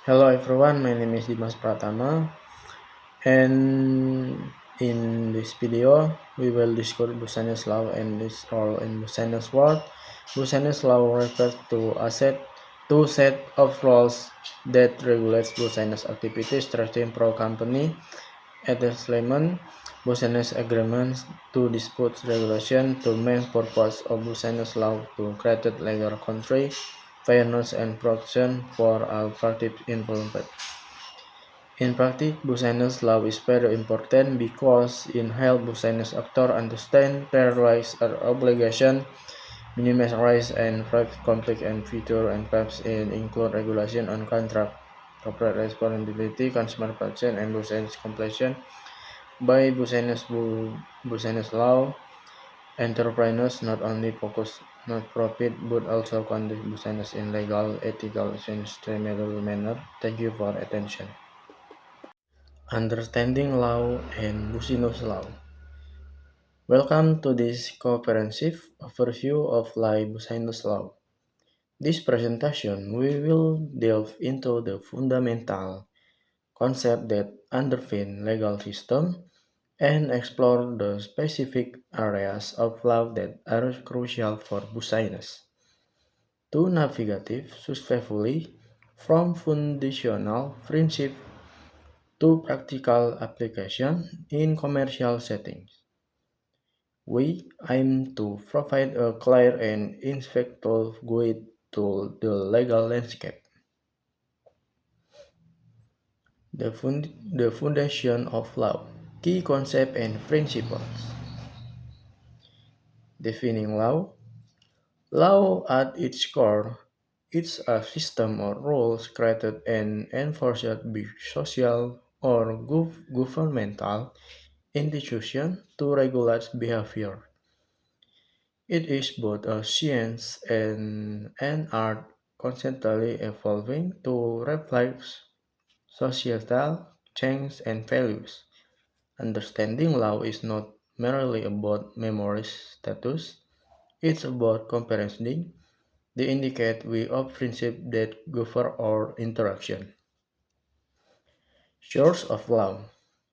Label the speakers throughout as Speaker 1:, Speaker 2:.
Speaker 1: Hello everyone, my name is Dimas Pratama, and in this video we will discuss Business law and its role in business world. Business law refers to two set of rules that regulates business activities threatening pro company establishment, business agreements to dispute regulation. To main purpose of business law to create legal country, fairness and protection for all parties involved. In practice, business law is very important because it helps business actors understand their rights and obligations, minimize risk and prevent conflict and future and perhaps include regulation on contract, corporate responsibility, consumer protection, and business compliance. By business law, entrepreneurs not only focus on profit but also conduct business in legal, ethical, and sustainable manner. Thank you for attention. Understanding law and business law. Welcome to this comprehensive overview of live business law. This presentation we will delve into the fundamental concept that underpin legal system and explore the specific areas of law that are crucial for business to navigate successfully from foundational principle to practical application in commercial settings. We aim to provide a clear and insightful guide to the legal landscape. The foundation of law, key concepts and principles. Defining law. Law at its core is a system of rules created and enforced by social or governmental institutions to regulate behavior. It is both a science and an art constantly evolving to reflect societal change and values. Understanding law is not merely about memory status, it's about comprehending the indicate way of principles that govern our interaction. Source of law.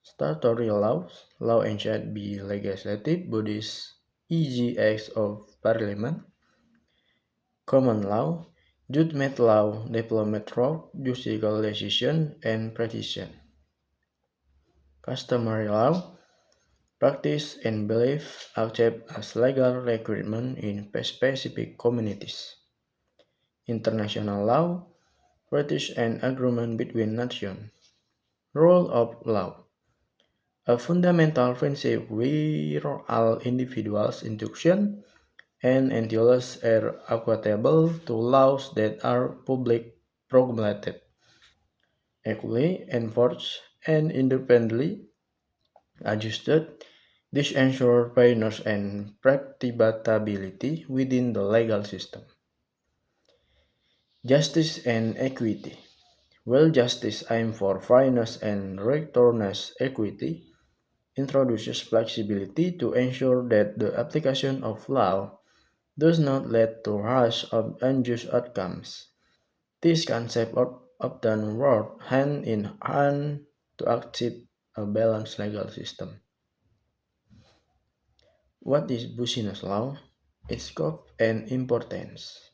Speaker 1: Statutory laws, law enacted by legislative bodies, e.g. acts of parliament. Common law, judgment law, diplomat law, judicial decision, and precision. Customary law, practice and belief accept as legal requirement in specific communities. International law, British and agreement between nations. Rule of law, a fundamental principle where all individuals' instruction and entitlements are equitable to laws that are public promulgated, equally enforced, and independently adjusted. This ensures fairness and practicability within the legal system. Justice and equity. While justice aims for fairness and returns equity, introduces flexibility to ensure that the application of law does not lead to harsh or unjust outcomes. These concepts often work hand in hand to achieve a balanced legal system. What is business law? Its scope and importance.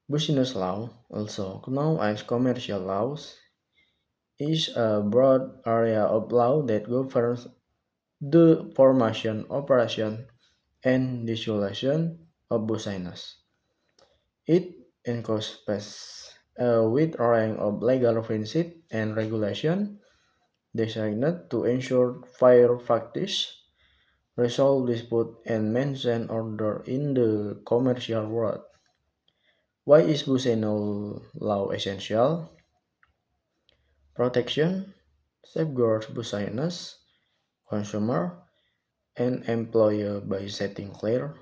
Speaker 1: Business law, also known as commercial laws, is a broad area of law that governs the formation, operation, and dissolution of business. It encompasses a wide range of legal principles and regulations designed to ensure fair practice, resolve disputes, and maintain order in the commercial world. Why is business law essential? Protection safeguards business, consumer, and employer by setting clear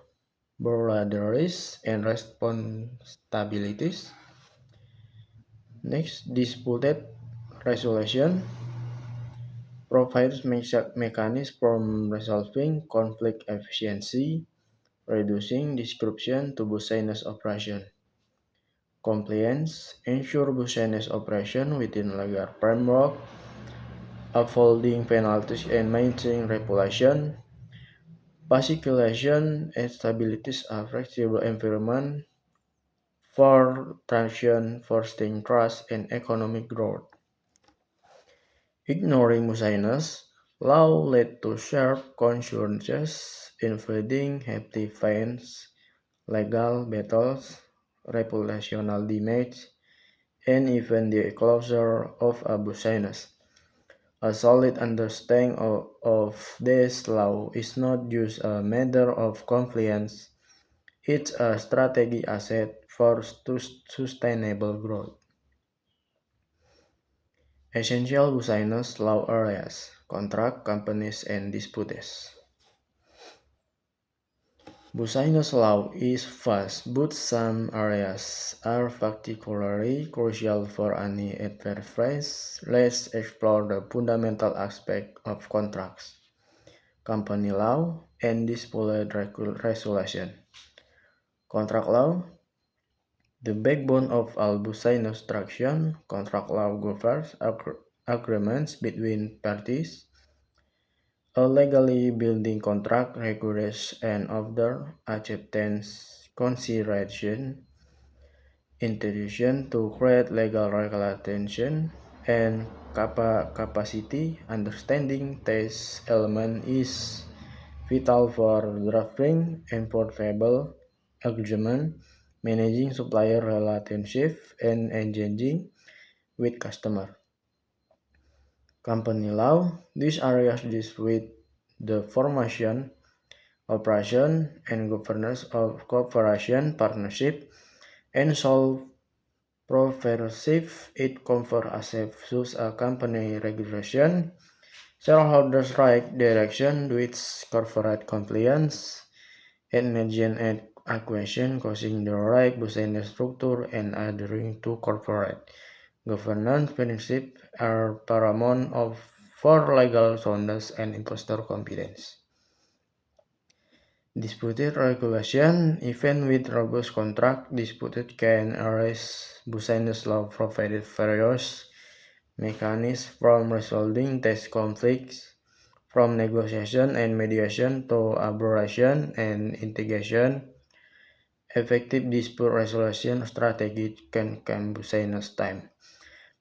Speaker 1: boundaries and responsibilities. Next, disputed resolution provides mechanisms for resolving conflict efficiency, reducing disruption to business operation. Compliance ensure business operation within legal framework, avoiding penalties and maintaining regulation. Facilitation establishes a flexible environment for transition, fostering trust and economic growth. Ignoring Musainas law led to sharp consequences, including hefty fines, legal battles, reputational damage, and even the closure of Abu Sainas. A solid understanding of this law is not just a matter of compliance, it's a strategic asset for sustainable growth. Essential business law areas, contract, companies, and disputes. Business law is vast, but some areas are particularly crucial for any enterprise. Let's explore the fundamental aspect of contracts, company law, and dispute resolution. Contract law, the backbone of all business transaction. Contract law governs agreements between parties. A legally binding contract requires an order, acceptance, consideration, institution to create legal regulation, and capacity. Understanding this element is vital for drafting enforceable agreement, managing supplier relationship, and engaging with customer. Company law, these areas deal with the formation, operation, and governance of corporation, partnership, and sole proprietorship. It covers aspects such as company regulation, shareholders' right direction with corporate compliance, and merger and acquisition, causing the right business structure and adhering to corporate governance principles are paramount for legal soundness and investor confidence. Disputed regulation, even with robust contract, disputed can arise. Business law provided various mechanisms from resolving these conflicts, from negotiation and mediation to arbitration and litigation. Effective dispute resolution strategy can business time,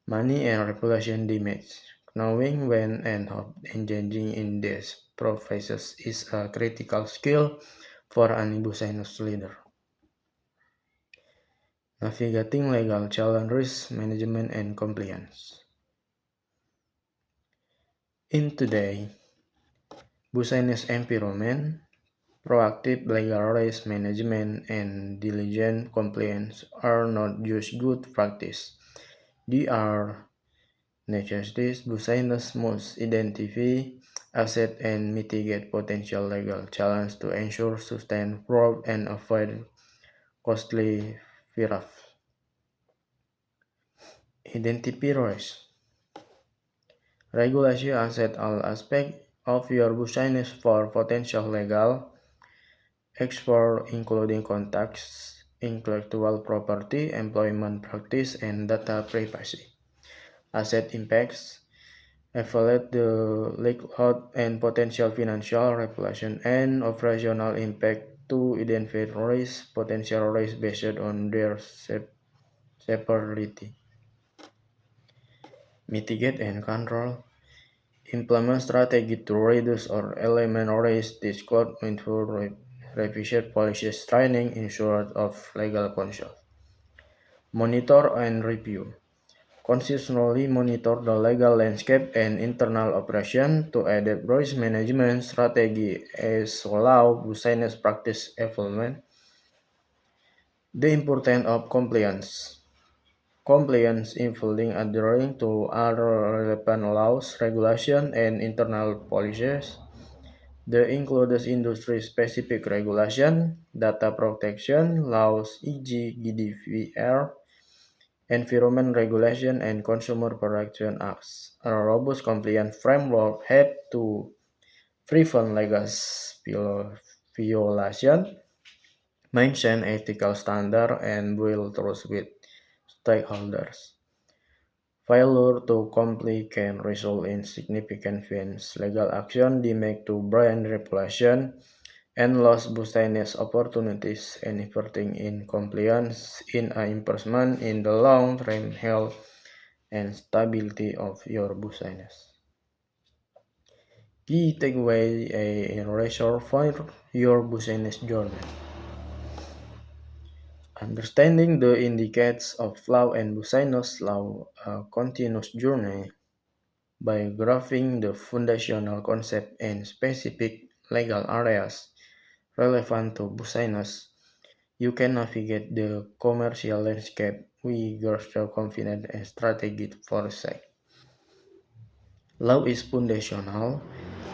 Speaker 1: money, and reputation damage. Knowing when and how engaging in these processes is a critical skill for any business leader. Navigating legal challenges, management, and compliance. In today's business environment, proactive legal risk management and diligent compliance are not just good practice. They are necessities. Business must identify, assess, and mitigate potential legal challenges to ensure sustained growth and avoid costly firas. Identify risk. Regulation assess all aspects of your business for potential legal exposure, including contacts, intellectual property, employment practice, and data privacy. Asset impacts. Evaluate the likelihood and potential financial, reputational, and operational impact to identify risk, potential risk based on their severity. Mitigate and control. Implement strategy to reduce or eliminate risk, disclose into revision policies, training, insurance of legal counsel. Monitor and review. Consistently monitor the legal landscape and internal operation to adapt risk management strategy as allow business practice evolvement. The importance of compliance. Compliance including adhering to other relevant laws, regulations, and internal policies. They include industry-specific regulation, data protection laws, e.g. GDPR, Environment Regulation and Consumer Protection Acts. A robust compliance framework help to prevent legal violation, maintain ethical standards, and build trust with stakeholders. Failure to comply can result in significant fines, legal action, damage to brand reputation, and lost business opportunities. Inadverting in compliance in improvement in the long-term health and stability of your business. Key takeaway in research for your business journey. Understanding the indicates of law and business law a continuous journey by graphing the foundational concept and specific legal areas relevant to business. You can navigate the commercial landscape with greater confidence and strategic foresight. Law is foundational.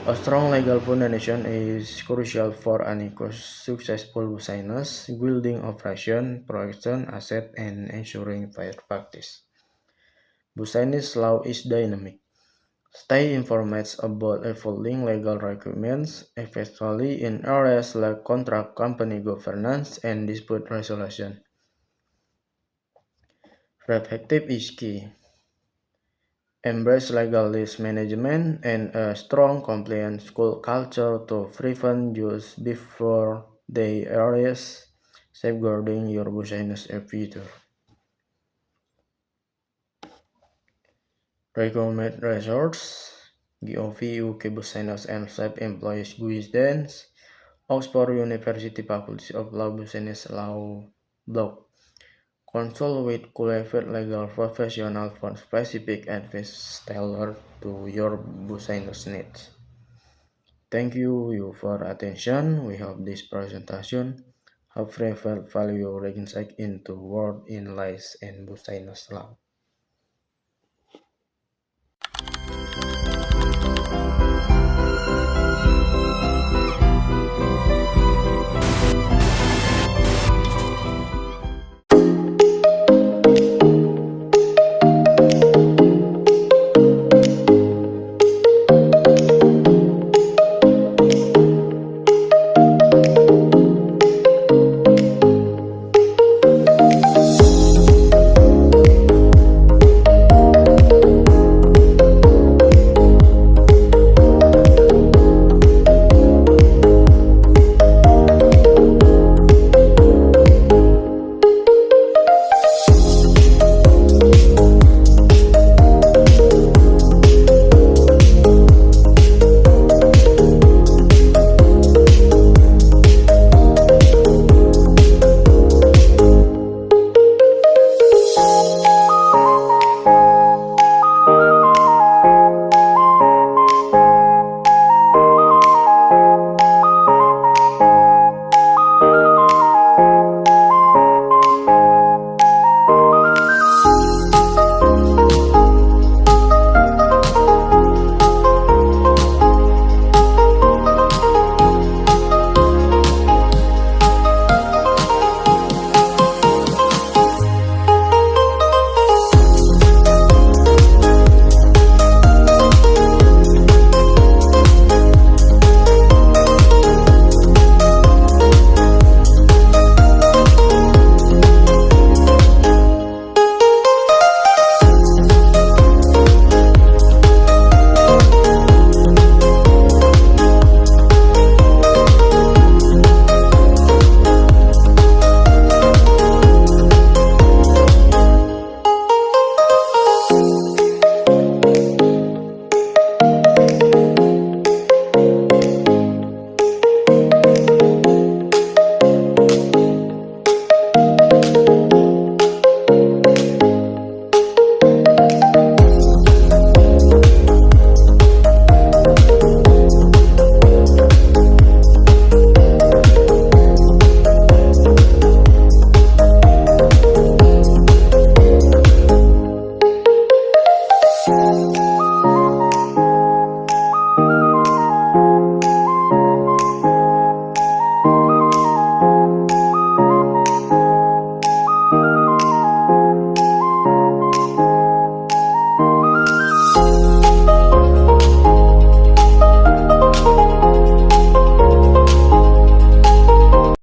Speaker 1: A strong legal foundation is crucial for any successful business, building operation, protection, asset, and ensuring fair practice. Business law is dynamic. Stay informed about evolving legal requirements, especially in areas like contract, company governance, and dispute resolution. Perspective is key. Embrace legal risk management and a strong compliance culture to prevent use before they arise, safeguarding your business future. Recommend resources: GOV UK Business and Self-Employed Guidance, Oxford University Faculty of Law Business Law blog. Consult with qualified legal professionals for specific advice tailored to your business needs. Thank you for attention. We hope this presentation have provided valuable insight into world in lies and business law.